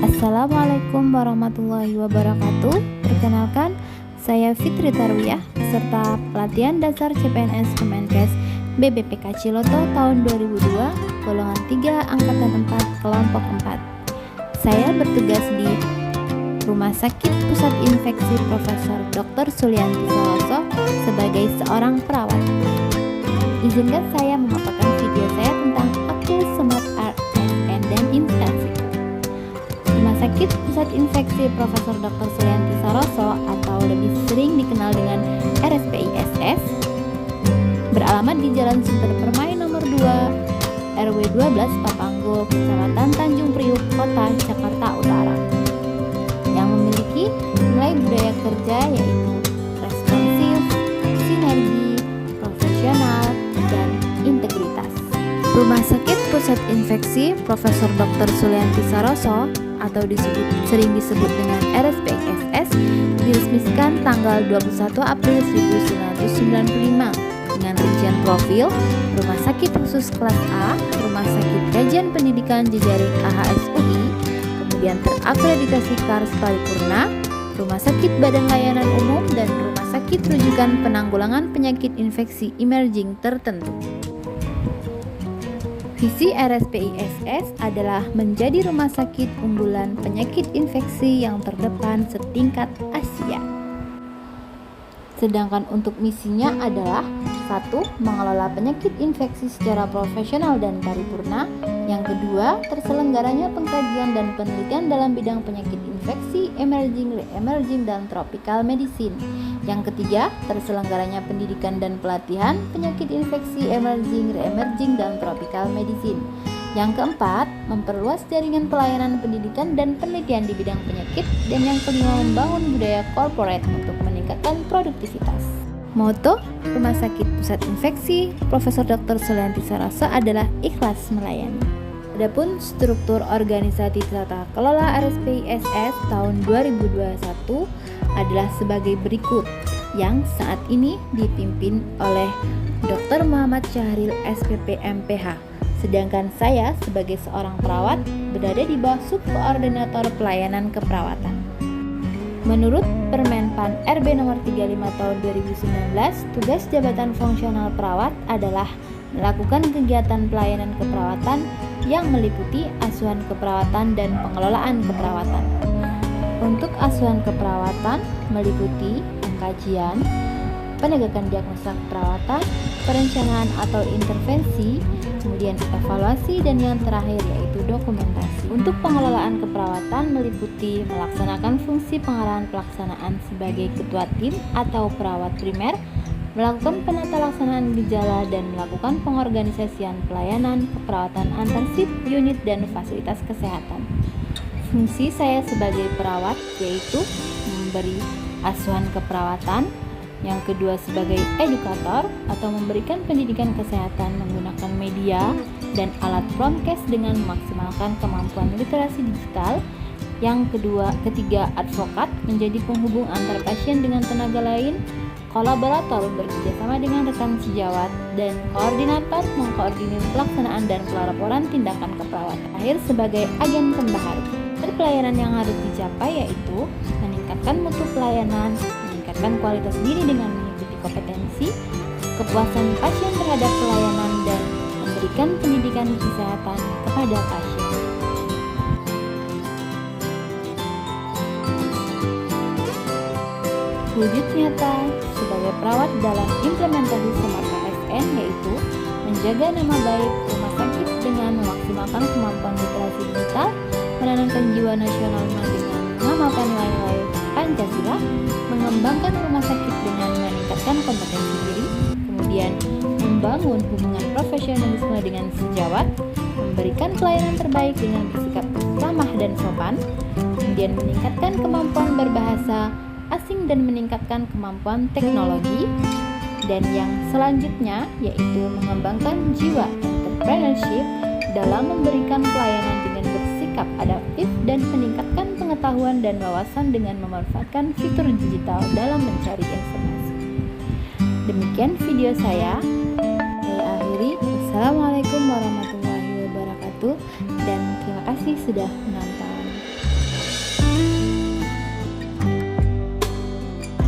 Assalamualaikum warahmatullahi wabarakatuh. Perkenalkan, saya Fitri Tarwiyah, peserta pelatihan dasar CPNS Kemenkes BBPK Ciloto tahun 2002, golongan 3, angkatan 4, kelompok 4. Saya bertugas di Rumah Sakit Pusat Infeksi Profesor Dr. Sulianti Saroso sebagai seorang perawat. Izinkan saya memaparkan video saya tentang Acute Smart RSN dan Intensive. Rumah Sakit Pusat Infeksi Profesor Dr. Sulianti Saroso atau lebih sering dikenal dengan RSPISS beralamat di Jalan Sunter Permai nomor 2 RW 12 Papanggo, Kecamatan Tanjung Priuk, Kota Jakarta Utara, yang memiliki nilai budaya kerja yaitu responsif, sinergi, profesional, dan integritas. Rumah Sakit Pusat Infeksi Profesor Dr. Sulianti Saroso atau sering disebut dengan RSPISS diresmikan tanggal 21 April 1995 dengan rincian profil Rumah Sakit Khusus Kelas A, Rumah Sakit Kajian Pendidikan Jejaring AHSUI, kemudian terakreditasi KARS Paripurna, Rumah Sakit Badan Layanan Umum, dan Rumah Sakit Rujukan Penanggulangan Penyakit Infeksi Emerging tertentu. Visi RSPISS adalah menjadi rumah sakit unggulan penyakit infeksi yang terdepan setingkat Asia. Sedangkan untuk misinya adalah 1. Mengelola penyakit infeksi secara profesional dan paripurna. Yang kedua, terselenggaranya pengkajian dan penelitian dalam bidang penyakit infeksi, emerging, re-emerging, dan tropical medicine. Yang ketiga, terselenggaranya pendidikan dan pelatihan penyakit infeksi, emerging, re-emerging, dan tropical medicine. Yang keempat, memperluas jaringan pelayanan pendidikan dan penelitian di bidang penyakit. Dan yang kelima, membangun budaya corporate untuk meningkatkan produktivitas. Moto Rumah Sakit Pusat Infeksi Profesor Dr. Sulianti Saroso adalah ikhlas melayani. Adapun struktur organisasi tata kelola RSPISS tahun 2021 adalah sebagai berikut, yang saat ini dipimpin oleh Dr. Muhammad Syahril SPP MPH. Sedangkan saya sebagai seorang perawat berada di bawah subkoordinator pelayanan keperawatan. Menurut Permenpan RB nomor 35 tahun 2019, tugas jabatan fungsional perawat adalah melakukan kegiatan pelayanan keperawatan yang meliputi asuhan keperawatan dan pengelolaan keperawatan. Untuk asuhan keperawatan meliputi pengkajian, penegakan diagnosa keperawatan, perencanaan atau intervensi, kemudian evaluasi, dan yang terakhir yaitu dokumentasi. Untuk pengelolaan keperawatan meliputi melaksanakan fungsi pengarahan pelaksanaan sebagai ketua tim atau perawat primer, melakukan penata laksanaan gejala, dan melakukan pengorganisasian pelayanan keperawatan antar sip, unit, dan fasilitas kesehatan. Fungsi saya sebagai perawat yaitu memberi asuhan keperawatan, yang kedua sebagai edukator atau memberikan pendidikan kesehatan menggunakan media dan alat promkes dengan memaksimalkan kemampuan literasi digital. Yang ketiga advokat, menjadi penghubung antar pasien dengan tenaga lain, kolaborator bekerjasama dengan rekan sejawat, dan koordinator mengkoordinir pelaksanaan dan pelaporan tindakan keperawatan. Akhir sebagai agen pembaharu. Pelayanan yang harus dicapai yaitu meningkatkan mutu pelayanan, meningkatkan kualitas diri dengan mengikuti kompetensi, kepuasan pasien terhadap pelayanan, dan memberikan pendidikan kesehatan kepada pasien. Wujud nyata sebagai perawat dalam implementasi Smart RSN yaitu menjaga nama baik rumah sakit dengan memaksimalkan kemampuan literasi digital, menanamkan jiwa nasionalisme dengan mengamalkan nilai-nilai Pancasila, mengembangkan rumah sakit dengan meningkatkan kompetensi diri, kemudian membangun hubungan profesionalisme dengan sejawat, memberikan pelayanan terbaik dengan bersikap ramah dan sopan, kemudian meningkatkan kemampuan berbahasa asing dan meningkatkan kemampuan teknologi, dan yang selanjutnya yaitu mengembangkan jiwa entrepreneurship dalam memberikan pelayanan dengan bersikap adaptif dan meningkatkan pengetahuan dan wawasan dengan memanfaatkan fitur digital dalam mencari informasi. Demikian video saya akhiri. Wassalamualaikum warahmatullahi wabarakatuh, dan terima kasih sudah menonton.